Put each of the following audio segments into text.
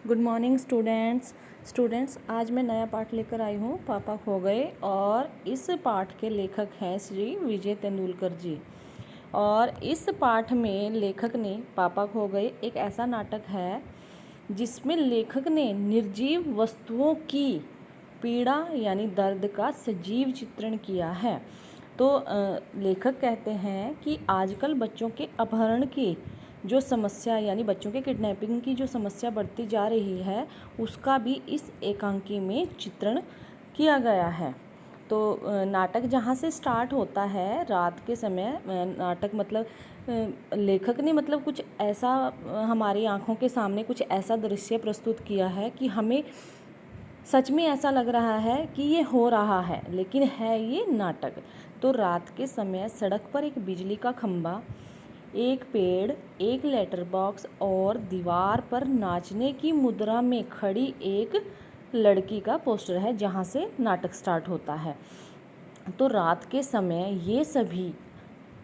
Good morning students आज मैं नया पाठ लेकर आई हूँ पापा खो गए। और इस पाठ के लेखक हैं श्री विजय तेंदुलकर जी। और इस पाठ में लेखक ने पापा खो गए एक ऐसा नाटक है जिसमें लेखक ने निर्जीव वस्तुओं की पीड़ा यानी दर्द का सजीव चित्रण किया है। तो लेखक कहते हैं कि आजकल बच्चों के अपहरण की जो समस्या यानी बच्चों के किडनैपिंग की जो समस्या बढ़ती जा रही है उसका भी इस एकांकी में चित्रण किया गया है। तो नाटक जहाँ से स्टार्ट होता है रात के समय, नाटक मतलब लेखक ने मतलब कुछ ऐसा हमारी आंखों के सामने कुछ ऐसा दृश्य प्रस्तुत किया है कि हमें सच में ऐसा लग रहा है कि ये हो रहा है, लेकिन है ये नाटक। तो रात के समय सड़क पर एक बिजली का खंभा, एक पेड़, एक लेटर बॉक्स और दीवार पर नाचने की मुद्रा में खड़ी एक लड़की का पोस्टर है जहाँ से नाटक स्टार्ट होता है। तो रात के समय ये सभी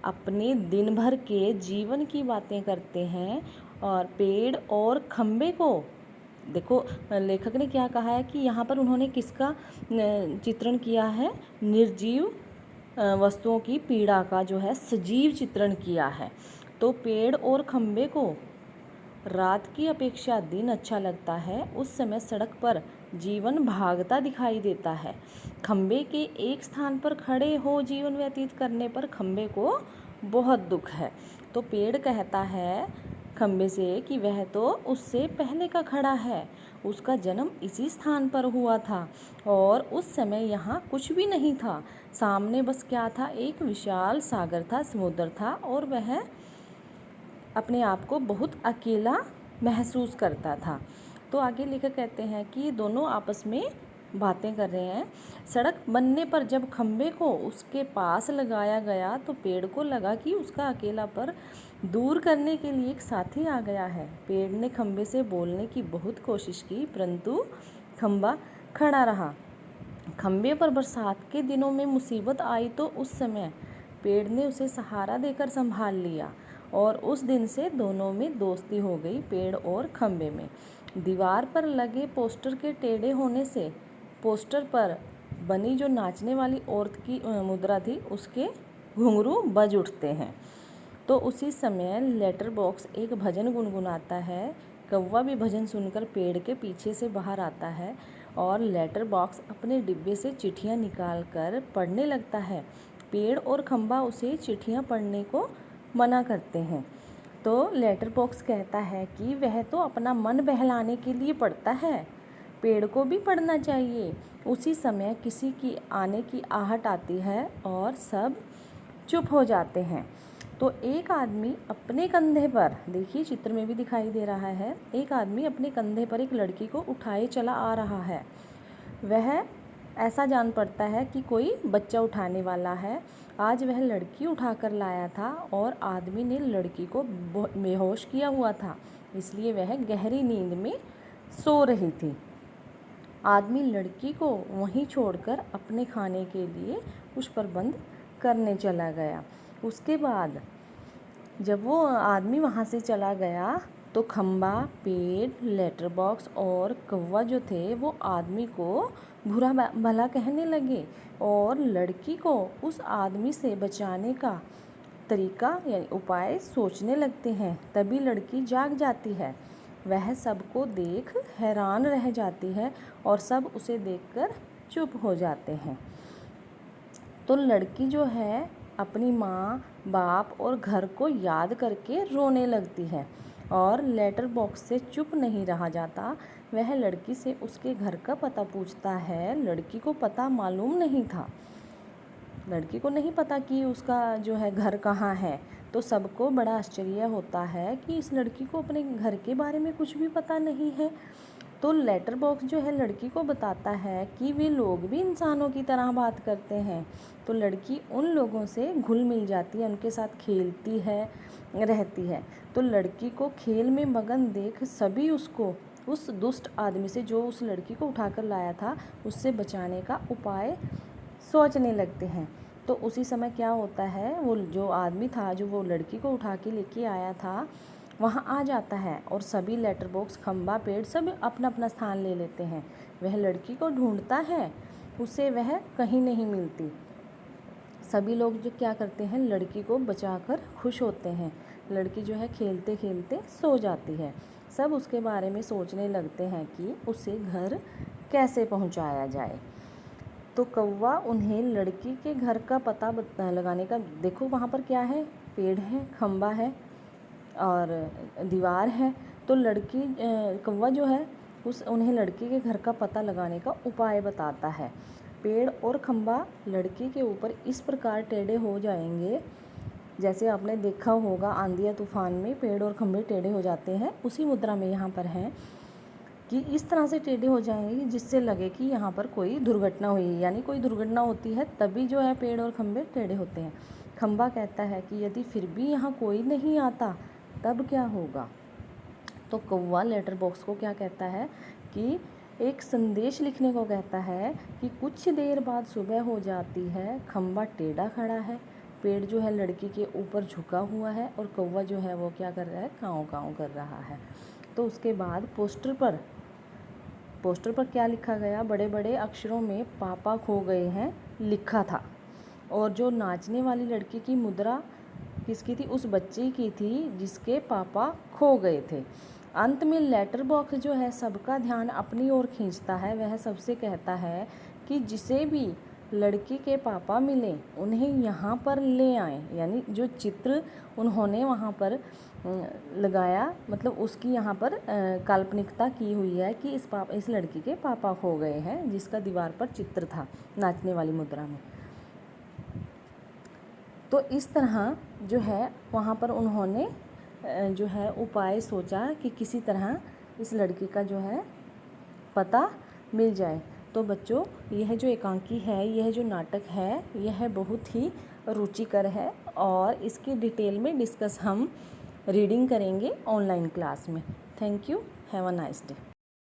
अपने दिन भर के जीवन की बातें करते हैं और पेड़ और खंबे को देखो, लेखक ने क्या कहा है कि यहाँ पर उन्होंने किसका चित्रण किया है, निर्जीव वस्तुओं की पीड़ा का जो है सजीव चित्रण किया है। तो पेड़ और खंबे को रात की अपेक्षा दिन अच्छा लगता है। उस समय सड़क पर जीवन भागता दिखाई देता है। खंबे के एक स्थान पर खड़े हो जीवन व्यतीत करने पर खंबे को बहुत दुख है। तो पेड़ कहता है खंबे से कि वह तो उससे पहले का खड़ा है, उसका जन्म इसी स्थान पर हुआ था और उस समय यहाँ कुछ भी नहीं था। सामने बस क्या था, एक विशाल सागर था, समुद्र था और वह अपने आप को बहुत अकेला महसूस करता था। तो आगे लेकर कहते हैं कि ये दोनों आपस में बातें कर रहे हैं। सड़क बनने पर जब खंबे को उसके पास लगाया गया तो पेड़ को लगा कि उसका अकेलापन दूर करने के लिए एक साथी आ गया है। पेड़ ने खंबे से बोलने की बहुत कोशिश की परंतु खंबा खड़ा रहा। खंबे पर बरसात के दिनों में मुसीबत आई तो उस समय पेड़ ने उसे सहारा देकर संभाल लिया और उस दिन से दोनों में दोस्ती हो गई, पेड़ और खंबे में। दीवार पर लगे पोस्टर के टेढ़े होने से पोस्टर पर बनी जो नाचने वाली औरत की मुद्रा थी उसके घुंघरू बज उठते हैं। तो उसी समय लेटर बॉक्स एक भजन गुनगुनाता है। कौवा भी भजन सुनकर पेड़ के पीछे से बाहर आता है और लेटर बॉक्स अपने डिब्बे से चिट्ठियाँ निकाल कर पढ़ने लगता है। पेड़ और खंबा उसे चिट्ठियाँ पढ़ने को मना करते हैं। तो लेटर बॉक्स कहता है कि वह तो अपना मन बहलाने के लिए पढ़ता है, पेड़ को भी पढ़ना चाहिए। उसी समय किसी की आने की आहट आती है और सब चुप हो जाते हैं। तो एक आदमी अपने कंधे पर, देखिए चित्र में भी दिखाई दे रहा है, एक आदमी अपने कंधे पर एक लड़की को उठाए चला आ रहा है। वह ऐसा जान पड़ता है कि कोई बच्चा उठाने वाला है। आज वह लड़की उठाकर लाया था और आदमी ने लड़की को बेहोश किया हुआ था, इसलिए वह गहरी नींद में सो रही थी। आदमी लड़की को वहीं छोड़कर अपने खाने के लिए कुछ प्रबंध करने चला गया। उसके बाद जब वो आदमी वहाँ से चला गया तो खंबा, पेड़, लेटर बॉक्स और कौवा जो थे वो आदमी को बुरा भला कहने लगे और लड़की को उस आदमी से बचाने का तरीका यानी उपाय सोचने लगते हैं। तभी लड़की जाग जाती है। वह सबको देख हैरान रह जाती है और सब उसे देखकर चुप हो जाते हैं। तो लड़की जो है अपनी माँ, बाप और घर को याद करके रोने लगती है और लेटर बॉक्स से चुप नहीं रहा जाता। वह लड़की से उसके घर का पता पूछता है। लड़की को पता मालूम नहीं था, लड़की को नहीं पता कि उसका जो है घर कहाँ है। तो सबको बड़ा आश्चर्य होता है कि इस लड़की को अपने घर के बारे में कुछ भी पता नहीं है। तो लेटर बॉक्स जो है लड़की को बताता है कि वे लोग भी इंसानों की तरह बात करते हैं। तो लड़की उन लोगों से घुल मिल जाती है, उनके साथ खेलती है, रहती है। तो लड़की को खेल में मगन देख सभी उसको उस दुष्ट आदमी से जो उस लड़की को उठाकर लाया था उससे बचाने का उपाय सोचने लगते हैं। तो उसी समय क्या होता है, वो जो आदमी था जो वो लड़की को उठा के लेके आया था वहाँ आ जाता है और सभी लेटर बॉक्स, खंबा, पेड़ सब अपना अपना स्थान ले लेते हैं। वह लड़की को ढूंढता है, उसे वह कहीं नहीं मिलती। सभी लोग जो क्या करते हैं, लड़की को बचाकर खुश होते हैं। लड़की जो है खेलते खेलते सो जाती है। सब उसके बारे में सोचने लगते हैं कि उसे घर कैसे पहुंचाया जाए। तो कौवा उन्हें लड़की के घर का पता लगाने का, देखो वहाँ पर क्या है, पेड़ है, खंबा है और दीवार है। तो लड़की कौवा जो है उन्हें लड़की के घर का पता लगाने का उपाय बताता है। पेड़ और खंबा लड़की के ऊपर इस प्रकार टेढ़े हो जाएंगे, जैसे आपने देखा होगा आंधी या तूफान में पेड़ और खंबे टेढ़े हो जाते हैं, उसी मुद्रा में यहाँ पर है कि इस तरह से टेढ़े हो जाएंगे जिससे लगे कि यहाँ पर कोई दुर्घटना हुई है। यानी कोई दुर्घटना होती है तभी जो है पेड़ और खंबे टेढ़े होते हैं। खंबा कहता है कि यदि फिर भी यहाँ कोई नहीं आता तब क्या होगा। तो कौवा लेटर बॉक्स को क्या कहता है कि एक संदेश लिखने को कहता है कि कुछ देर बाद सुबह हो जाती है, खंबा टेढ़ा खड़ा है, पेड़ जो है लड़की के ऊपर झुका हुआ है और कौवा जो है वो क्या कर रहा है, काँव काँव कर रहा है। तो उसके बाद पोस्टर पर क्या लिखा गया, बड़े बड़े अक्षरों में पापा खो गए हैं लिखा था। और जो नाचने वाली लड़की की मुद्रा किसकी थी, उस बच्चे की थी जिसके पापा खो गए थे। अंत में लेटर बॉक्स जो है सबका ध्यान अपनी ओर खींचता है। वह सबसे कहता है कि जिसे भी लड़की के पापा मिले उन्हें यहाँ पर ले आएं। यानी जो चित्र उन्होंने वहाँ पर लगाया, मतलब उसकी यहाँ पर काल्पनिकता की हुई है कि इस लड़की के पापा खो गए हैं, जिसका दीवार पर चित्र था नाचने वाली मुद्रा में। तो इस तरह जो है वहाँ पर उन्होंने जो है उपाय सोचा कि किसी तरह इस लड़की का जो है पता मिल जाए। तो बच्चों, यह जो एकांकी है, यह जो नाटक है, यह बहुत ही रुचिकर है और इसकी डिटेल में डिस्कस हम रीडिंग करेंगे ऑनलाइन क्लास में। Thank you, have a nice day.